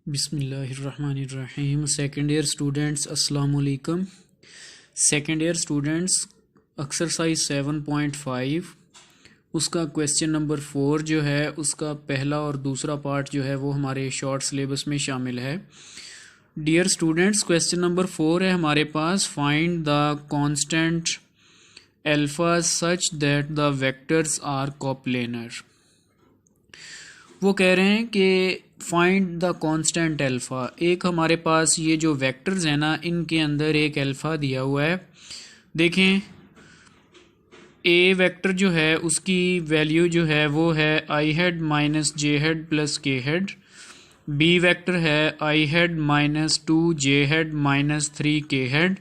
बिस्मिल्लाहिर्रहमानिर्रहीम। Second year students अस्सलाम वालेकुम। सेकेंड ईयर स्टूडेंट्स एक्सरसाइज 7.5 उसका क्वेश्चन नंबर 4 जो है उसका पहला और दूसरा पार्ट जो है वो हमारे शॉर्ट सिलेबस में शामिल है। डियर स्टूडेंट्स, क्वेश्चन नंबर 4 है हमारे पास, find the constant alpha such that the vectors are coplanar. वो कह रहे हैं कि फाइंड द कांस्टेंट अल्फ़ा। एक हमारे पास ये जो वेक्टर्स हैं ना, इनके अंदर एक अल्फ़ा दिया हुआ है। देखें, ए वेक्टर जो है उसकी वैल्यू जो है वो है आई हेड माइनस जे हेड प्लस के हेड। बी वेक्टर है आई हेड माइनस 2 जे हेड माइनस 3 के हेड।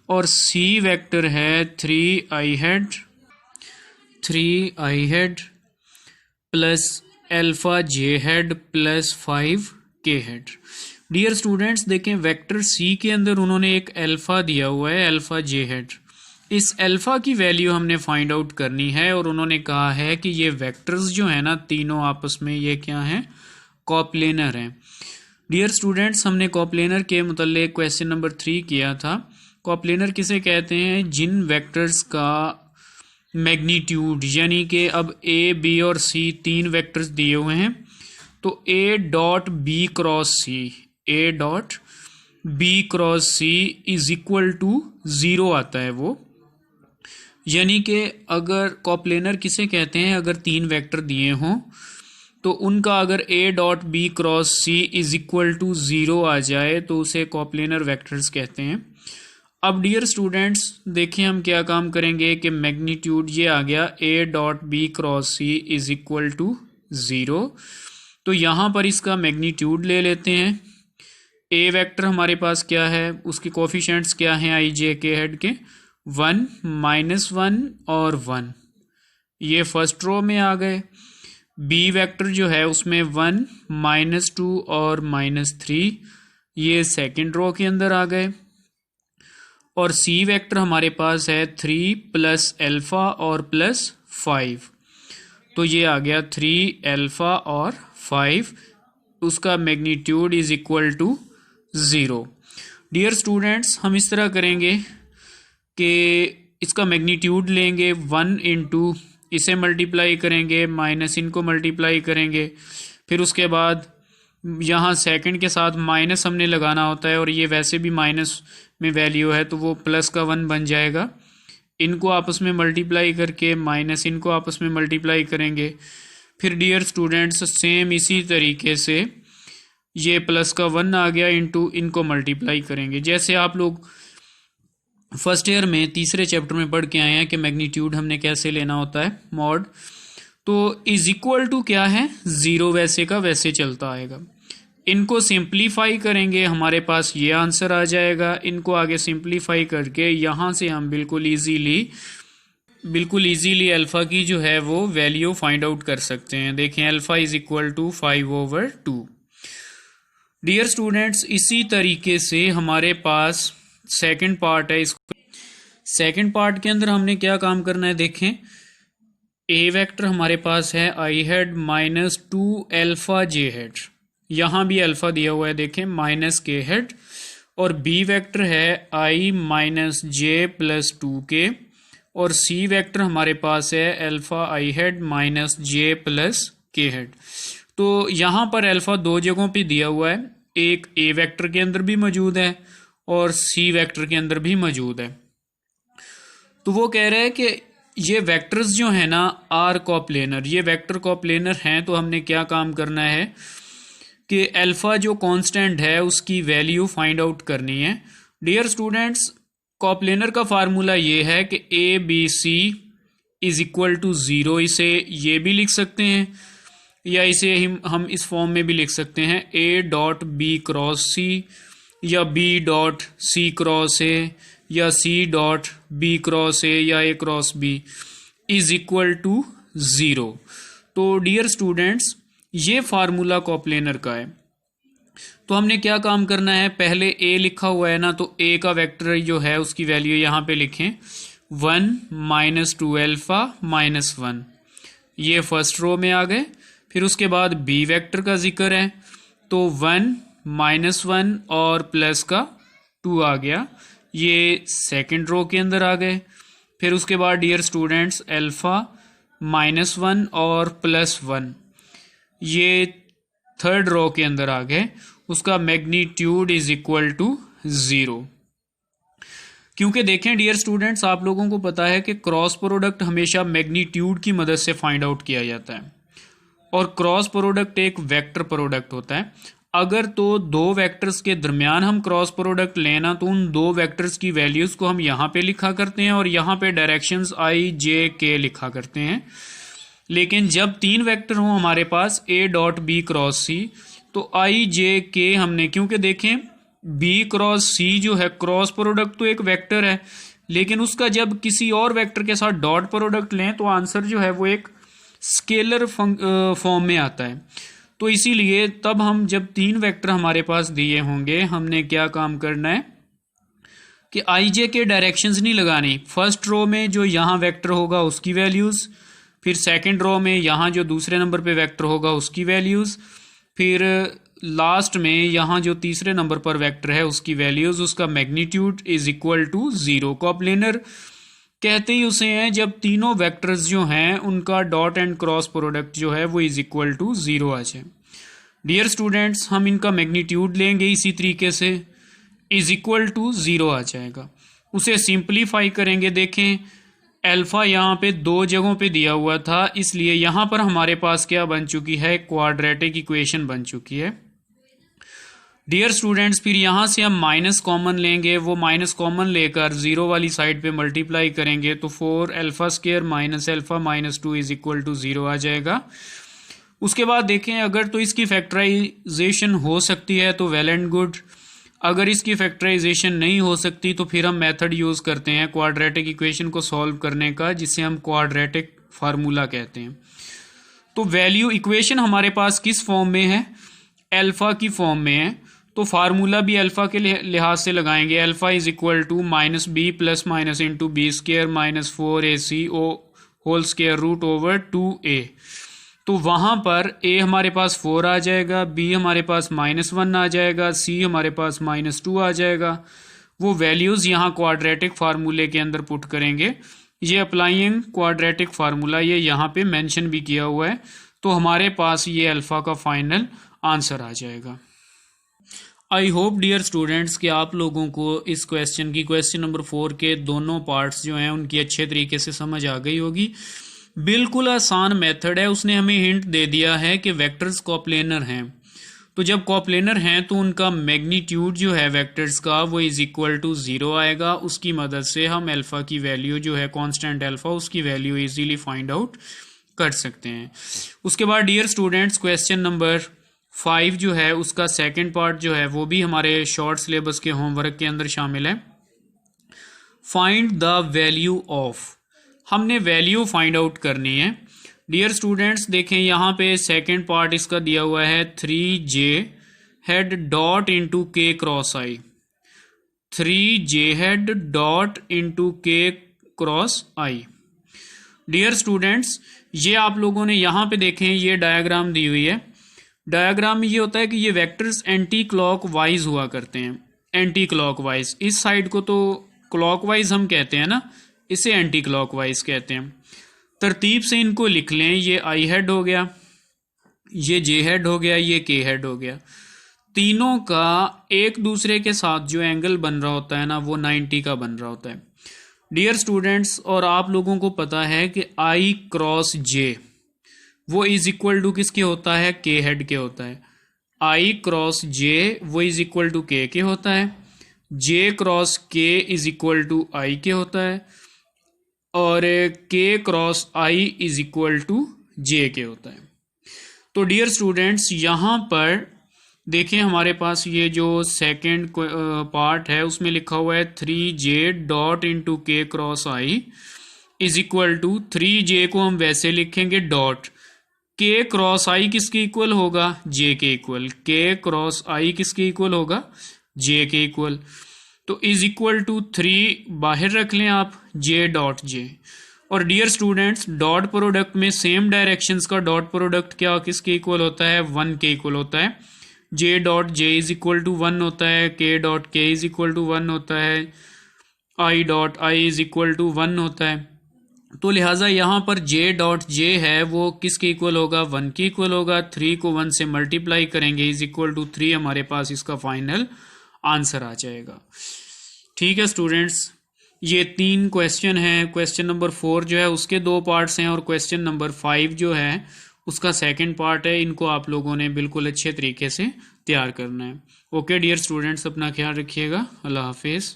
और सी वेक्टर है 3 आई हेड प्लस अल्फ़ा जे हेड प्लस 5 के हेड। डियर स्टूडेंट्स, देखें वेक्टर सी के अंदर उन्होंने एक अल्फ़ा दिया हुआ है, अल्फ़ा जे हेड। इस अल्फ़ा की वैल्यू हमने फाइंड आउट करनी है और उन्होंने कहा है कि ये वेक्टर्स जो है ना तीनों आपस में ये क्या हैं, कोप्लेनर हैं। डियर स्टूडेंट्स, हमने कोप्लेनर के मुतल्लिक़ क्वेश्चन नंबर 3 किया था। कोप्लेनर किसे कहते हैं? जिन वेक्टर्स का मैग्नीट्यूड, यानी कि अब ए बी और सी तीन वेक्टर्स दिए हुए हैं, तो A dot B cross C is equal to 0 आता है वो। यानी कि अगर कोप्लेनर किसे कहते हैं? अगर तीन वेक्टर दिए हों तो उनका अगर A dot B cross C is equal to 0 आ जाए तो उसे कोप्लेनर वेक्टर्स कहते हैं। अब डियर स्टूडेंट्स देखिए, हम क्या काम करेंगे कि मैग्नीट्यूड ये आ गया A dot B cross C is equal to 0। तो यहाँ पर इसका मैग्नीट्यूड ले लेते हैं। ए वेक्टर हमारे पास क्या है, उसके कोफिशिएंट्स क्या हैं आई जे के हेड के? 1 -1 और 1, ये फर्स्ट रो में आ गए। बी वेक्टर जो है उसमें 1 -2 और -3, ये सेकेंड रो के अंदर आ गए। और सी वेक्टर हमारे पास है 3 प्लस अल्फ़ा और प्लस 5, तो ये आ गया 3 अल्फ़ा और 5, उसका magnitude is equal to 0। Dear students, हम इस तरह करेंगे कि इसका मैग्नीट्यूड लेंगे 1 इंटू इसे मल्टीप्लाई करेंगे माइनस इनको मल्टीप्लाई करेंगे, फिर उसके बाद यहाँ सेकंड के साथ माइनस हमने लगाना होता है और ये वैसे भी माइनस में वैल्यू है तो वो प्लस का 1 बन जाएगा। इनको आपस में मल्टीप्लाई करके माइनस इनको आपस में मल्टीप्लाई करेंगे। फिर डियर स्टूडेंट्स सेम इसी तरीके से ये प्लस का 1 आ गया, इंटू इनको मल्टीप्लाई करेंगे। जैसे आप लोग फर्स्ट ईयर में तीसरे चैप्टर में पढ़ के आए हैं कि मैग्नीट्यूड हमने कैसे लेना होता है, मॉड। तो इज इक्वल टू क्या है, 0 वैसे का वैसे चलता आएगा। इनको सिंप्लीफाई करेंगे, हमारे पास ये आंसर आ जाएगा। इनको आगे सिंप्लीफाई करके यहाँ से हम बिल्कुल इजीली अल्फ़ा की जो है वो वैल्यू फाइंड आउट कर सकते हैं। देखें, alpha is equal to 5/2। Dear students, इसी तरीके से हमारे पास सेकंड पार्ट है। इसको सेकंड पार्ट के अंदर हमने क्या काम करना है, देखें ए वेक्टर हमारे पास है आई हेड माइनस 2 अल्फ़ा जे हेड, यहाँ भी अल्फ़ा दिया हुआ है देखें माइनस के हेड। और बी वेक्टर है आई माइनस जे प्लस 2 के। और सी वेक्टर हमारे पास है अल्फ़ा आई हेड माइनस जे प्लस के हेड। तो यहाँ पर अल्फ़ा दो जगहों पे दिया हुआ है, एक ए वेक्टर के अंदर भी मौजूद है और सी वेक्टर के अंदर भी मौजूद है। तो वो कह रहे हैं कि ये वेक्टर्स जो है ना आर कोप्लेनर, ये वेक्टर कोप्लेनर हैं। तो हमने क्या काम करना है कि अल्फ़ा जो कांस्टेंट है उसकी वैल्यू फाइंड आउट करनी है। डियर स्टूडेंट्स, कोप्लेनर का फार्मूला ये है कि A B C is equal to 0। इसे ये भी लिख सकते हैं या इसे हम इस फॉर्म में भी लिख सकते हैं, A dot B cross C या B dot C cross A या C dot B cross A या A cross B is equal to 0। तो डियर स्टूडेंट्स, ये फार्मूला कोप्लेनर का है। तो हमने क्या काम करना है, पहले ए लिखा हुआ है ना, तो ए का वेक्टर जो है उसकी वैल्यू यहाँ पे लिखें 1 -2 अल्फ़ा -1, ये फर्स्ट रो में आ गए। फिर उसके बाद बी वेक्टर का जिक्र है, तो 1 -1 और प्लस का 2 आ गया, ये सेकंड रो के अंदर आ गए। फिर उसके बाद डियर स्टूडेंट्स अल्फ़ा -1 और +1 ये थर्ड रो के अंदर आ गए, उसका मैग्नीट्यूड इज इक्वल टू 0। क्योंकि देखें डियर स्टूडेंट्स, आप लोगों को पता है कि क्रॉस प्रोडक्ट हमेशा मैग्नीट्यूड की मदद से फाइंड आउट किया जाता है और क्रॉस प्रोडक्ट एक वेक्टर प्रोडक्ट होता है। अगर तो दो वेक्टर्स के दरमियान हम क्रॉस प्रोडक्ट लेना तो उन दो वेक्टर्स की वैल्यूज को हम यहाँ पे लिखा करते हैं और यहाँ पे डायरेक्शंस i, j, k लिखा करते हैं। लेकिन जब तीन वेक्टर हों हमारे पास a dot b cross c, तो i, j, k हमने, क्योंकि देखें b क्रॉस c जो है क्रॉस प्रोडक्ट तो एक वेक्टर है, लेकिन उसका जब किसी और वेक्टर के साथ डॉट प्रोडक्ट लें तो आंसर जो है वो एक स्केलर फॉर्म में आता है। तो इसीलिए तब हम जब तीन वेक्टर हमारे पास दिए होंगे, हमने क्या काम करना है कि आई जे के डायरेक्शंस नहीं लगानी। फर्स्ट रो में जो यहाँ वेक्टर होगा उसकी वैल्यूज़, फिर सेकंड रो में यहाँ जो दूसरे नंबर पे वेक्टर होगा उसकी वैल्यूज़, फिर लास्ट में यहाँ जो तीसरे नंबर पर वेक्टर है उसकी वैल्यूज़, उसका magnitude is equal to 0। Coplanar कहते ही उसे हैं जब तीनों वेक्टर्स जो हैं उनका डॉट एंड क्रॉस प्रोडक्ट जो है वो इज इक्वल टू 0 आ जाए। डियर स्टूडेंट्स, हम इनका मैग्नीट्यूड लेंगे इसी तरीके से, इज इक्वल टू 0 आ जाएगा। उसे सिंप्लीफाई करेंगे। देखें अल्फा यहाँ पे दो जगहों पे दिया हुआ था, इसलिए यहाँ पर हमारे पास क्या बन चुकी है, क्वाड्रेटिक इक्वेशन बन चुकी है। डियर स्टूडेंट्स, फिर यहाँ से हम माइनस कॉमन लेंगे, वो माइनस कॉमन लेकर 0 वाली साइड पे मल्टीप्लाई करेंगे तो 4 alpha square minus alpha minus 2 is equal to 0 आ जाएगा। उसके बाद देखें अगर तो इसकी फैक्टराइजेशन हो सकती है तो वेल एंड गुड, अगर इसकी फैक्टराइजेशन नहीं हो सकती तो फिर हम मेथड यूज़ करते हैं क्वाड्रेटिक इक्वेशन को सॉल्व करने का, जिसे हम क्वाड्रेटिक फार्मूला कहते हैं। तो वैल्यू इक्वेशन हमारे पास किस फॉर्म में है, अल्फा की फॉर्म में है, तो फार्मूला भी अल्फा के लिहाज से लगाएंगे। Alpha is equal to -b plus minus into B square minus 4ac whole square root over 2a। तो वहाँ पर a हमारे पास 4 आ जाएगा, b हमारे पास -1 आ जाएगा, c हमारे पास -2 आ जाएगा। वो वैल्यूज़ यहाँ क्वाड्रेटिक फार्मूले के अंदर पुट करेंगे। ये अप्लाइंग क्वाड्रेटिक फार्मूला ये यहाँ पे मेंशन भी किया हुआ है, तो हमारे पास ये अल्फ़ा का फाइनल आंसर आ जाएगा। आई होप डियर स्टूडेंट्स कि आप लोगों को इस क्वेश्चन की क्वेश्चन नंबर 4 के दोनों पार्ट्स जो हैं उनकी अच्छे तरीके से समझ आ गई होगी। बिल्कुल आसान मेथड है, उसने हमें हिंट दे दिया है कि वेक्टर्स कोप्लेनर हैं, तो जब कोप्लेनर हैं तो उनका मैग्नीट्यूड जो है वेक्टर्स का वो इज इक्वल टू 0 आएगा। उसकी मदद से हम अल्फ़ा की वैल्यू जो है कांस्टेंट अल्फ़ा उसकी वैल्यू इजीली फाइंड आउट कर सकते हैं। उसके बाद डियर स्टूडेंट्स क्वेश्चन नंबर 5 जो है उसका सेकंड पार्ट जो है वो भी हमारे शॉर्ट सिलेबस के होमवर्क के अंदर शामिल है। फाइंड द वैल्यू ऑफ, हमने वैल्यू फाइंड आउट करनी है। डियर स्टूडेंट्स देखें यहाँ पे सेकंड पार्ट इसका दिया हुआ है 3j hat dot into k cross i, 3j hat dot into k cross i। Dear students, ये आप लोगों ने यहाँ पे देखें ये डायग्राम दी हुई है। डायग्राम में ये होता है कि ये वेक्टर्स एंटी क्लॉक वाइज हुआ करते हैं, एंटी क्लॉक वाइज। इस साइड को तो क्लॉक वाइज हम कहते हैं ना, इसे एंटी क्लॉक वाइज कहते हैं। तरतीब से इनको लिख लें, ये आई हेड हो गया, ये जे हेड हो गया, ये के हेड हो गया। तीनों का एक दूसरे के साथ जो एंगल बन रहा होता है ना वो 90 का बन रहा होता है। डियर स्टूडेंट्स, और आप लोगों को पता है कि आई क्रॉस जे वो इज इक्वल टू किसके होता है, के हेड के होता है। आई क्रॉस जे वो इज इक्वल टू के होता है, J cross K is equal to I के होता है, और K cross I is equal to J के होता है। तो डियर स्टूडेंट्स यहाँ पर देखें हमारे पास ये जो सेकंड पार्ट है उसमें लिखा हुआ है 3j dot into K cross I is equal to 3j को हम वैसे लिखेंगे डॉट, के क्रॉस आई किसके इक्वल होगा, जे के इक्वल, के क्रॉस आई किसके इक्वल होगा, जे के इक्वल। तो इज इक्वल टू 3 बाहर रख लें आप, जे डॉट जे। और डियर स्टूडेंट्स, डॉट प्रोडक्ट में सेम डायरेक्शंस का डॉट प्रोडक्ट क्या किसके इक्वल होता है, 1 के इक्वल होता है। J dot J is equal to 1 होता है, के डॉट के इज इक्वल टू 1 होता है, I dot I is equal to 1 होता है। तो लिहाजा यहाँ पर जे डॉट जे है वो किसके इक्वल होगा, 1 के इक्वल होगा। 3 को 1 से मल्टीप्लाई करेंगे इज इक्वल टू 3, हमारे पास इसका फाइनल आंसर आ जाएगा। ठीक है स्टूडेंट्स, ये 3 क्वेश्चन हैं। क्वेश्चन नंबर 4 जो है उसके 2 पार्ट्स हैं और क्वेश्चन नंबर 5 जो है उसका सेकंड पार्ट है। इनको आप लोगों ने बिल्कुल अच्छे तरीके से तैयार करना है। ओके डियर स्टूडेंट्स, अपना ख्याल रखिएगा। अल्लाह हाफिज़।